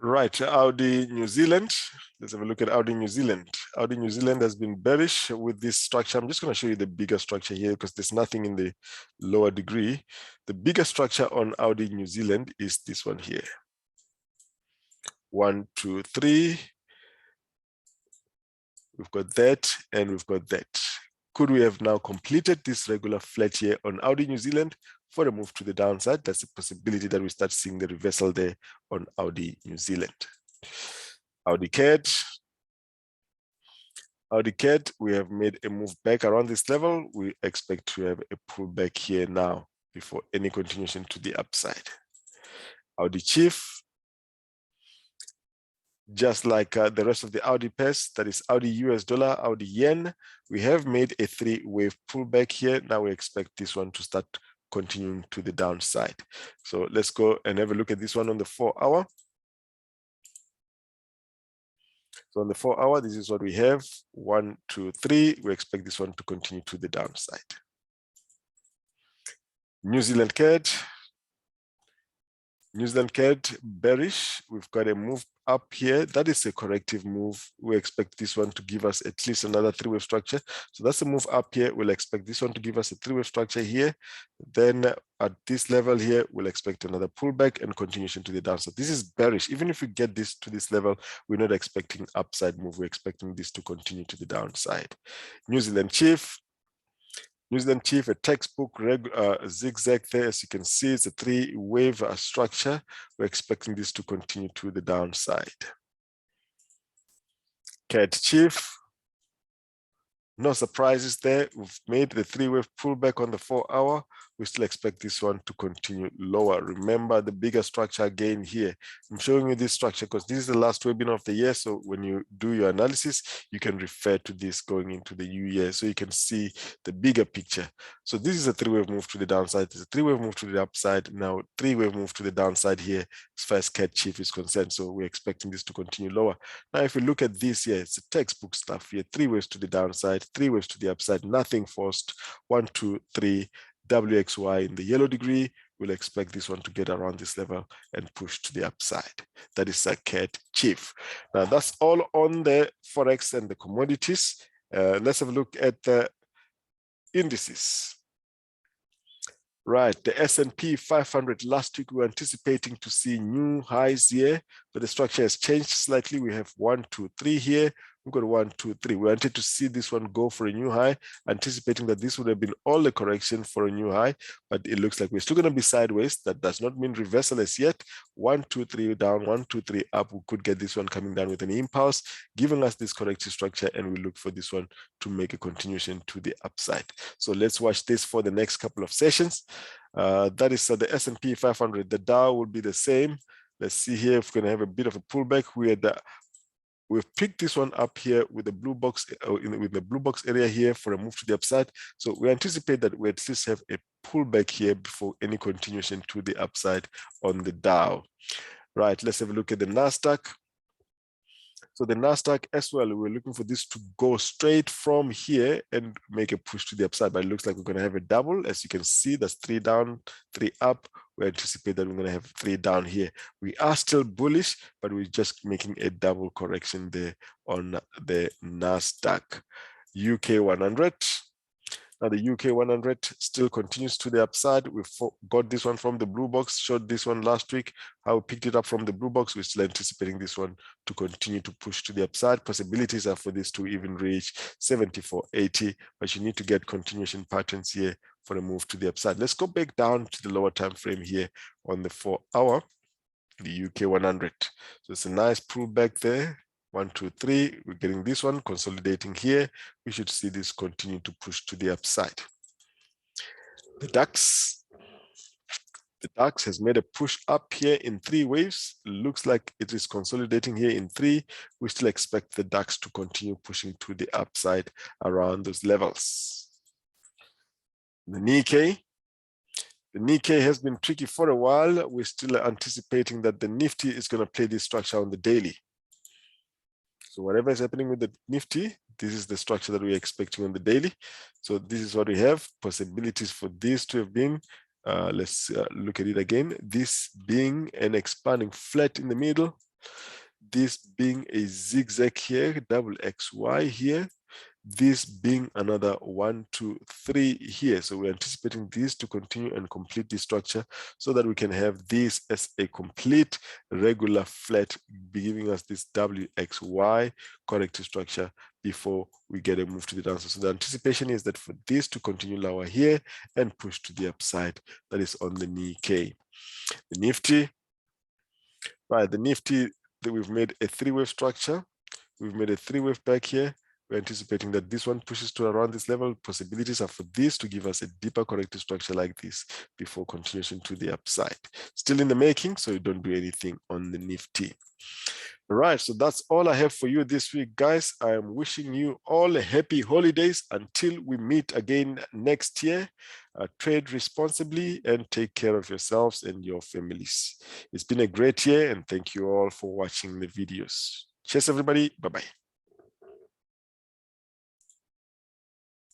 Right, Audi New Zealand. Let's have a look at Audi New Zealand. Audi New Zealand has been bearish with this structure. I'm just going to show you the bigger structure here because there's nothing in the lower degree. The bigger structure on Audi New Zealand is this one here. 1, 2, 3. We've got that and we've got that. Could we have now completed this regular flat here on Audi New Zealand for a move to the downside? That's a possibility that we start seeing the reversal there on Audi New Zealand. Audi CAD. Audi CAD, we have made a move back around this level. We expect to have a pullback here now before any continuation to the upside. Audi Chief. Just like the rest of the Audi pairs, that is Audi US dollar, Audi yen, we have made a 3-wave pullback here. Now we expect this one to start continuing to the downside. So let's go and have a look at this one on the 4-hour. So on the 4-hour, this is what we have. 1, 2, 3. We expect this one to continue to the downside. New Zealand CAD. New Zealand CAD bearish. We've got a move up here. That is a corrective move. We expect this one to give us at least another 3-wave structure. So that's a move up here. We'll expect this one to give us a 3-wave structure here. Then at this level here, we'll expect another pullback and continuation to the downside. This is bearish. Even if we get this to this level, we're not expecting upside move. We're expecting this to continue to the downside. New Zealand Chief. New Zealand Chief, a textbook zigzag there. As you can see, it's a 3-wave structure. We're expecting this to continue to the downside. CAD Chief, no surprises there. We've made the 3-wave pullback on the 4-hour. We still expect this one to continue lower. Remember the bigger structure again here. I'm showing you this structure because this is the last webinar of the year. So when you do your analysis, you can refer to this going into the new year so you can see the bigger picture. So this is a 3-wave move to the downside. There's a 3-wave move to the upside. Now 3-wave move to the downside here as far as CAD Chief is concerned. So we're expecting this to continue lower. Now if we look at this here, it's a textbook stuff here. 3 waves to the downside, 3 waves to the upside, nothing forced. 1, 2, 3. WXY in the yellow degree, we'll expect this one to get around this level and push to the upside. That is a CAD Chief. Now that's all on the Forex and the commodities. Let's have a look at the indices. Right, the S&P 500 last week we were anticipating to see new highs here, but the structure has changed slightly. We have 1, 2, 3 here. We've got 1, 2, 3. We wanted to see this one go for a new high, anticipating that this would have been all the correction for a new high, but it looks like we're still going to be sideways. That does not mean reversal as yet. 1, 2, 3 down, 1, 2, 3 up. We could get this one coming down with an impulse, giving us this corrective structure, and we look for this one to make a continuation to the upside. So let's watch this for the next couple of sessions. That is the S&P 500. The Dow will be the same. Let's see here if we're going to have a bit of a pullback. We've picked this one up here with the blue box, with the blue box area here for a move to the upside. So we anticipate that we at least have a pullback here before any continuation to the upside on the Dow. Right, let's have a look at the Nasdaq. So the Nasdaq as well, we're looking for this to go straight from here and make a push to the upside, but it looks like we're going to have a double. As you can see, that's 3 down, 3 up. We anticipate that we're going to have 3 down here. We are still bullish, but we're just making a double correction there on the Nasdaq. UK 100. Now the UK 100 still continues to the upside. We've got this one from the blue box, showed this one last week, how we picked it up from the blue box. We're still anticipating this one to continue to push to the upside. Possibilities are for this to even reach 74.80, but you need to get continuation patterns here for a move to the upside. Let's go back down to the lower time frame here on the 4-hour, the UK 100. So it's a nice pullback there. 1, 2, 3, we're getting this one consolidating here. We should see this continue to push to the upside. The DAX has made a push up here in 3 waves. Looks like it is consolidating here in 3. We still expect the DAX to continue pushing to the upside around those levels. The Nikkei has been tricky for a while. We're still anticipating that the Nifty is going to play this structure on the daily. So whatever is happening with the Nifty, this is the structure that we're expecting on the daily. So this is what we have. Possibilities for this to have been, let's look at it again. This being an expanding flat in the middle, this being a zigzag here, double XY here, this being another 1, 2, 3 here. So we're anticipating this to continue and complete the structure so that we can have this as a complete regular flat, giving us this WXY corrective structure before we get a move to the downside. So the anticipation is that for this to continue lower here and push to the upside, that is on the Nikkei. The Nifty, right, the Nifty, we've made a 3-wave structure. We've made a 3-wave back here. We're anticipating that this one pushes to around this level. Possibilities are for this to give us a deeper corrective structure like this before continuation to the upside. Still in the making, so you don't do anything on the Nifty. All right, so that's all I have for you this week, guys. I am wishing you all a happy holidays until we meet again next year. Trade responsibly and take care of yourselves and your families. It's been a great year, and thank you all for watching the videos. Cheers, everybody. Bye-bye.